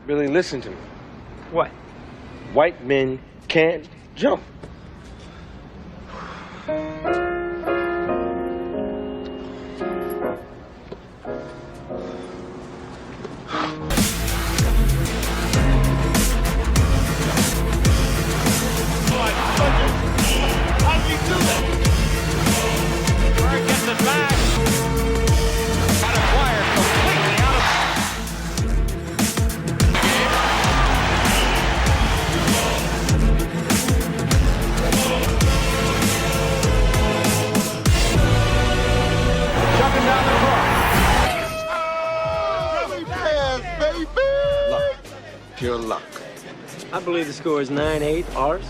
Billy, listen to me. What? White men can't jump. Pure luck. I believe the score is 9-8, ours.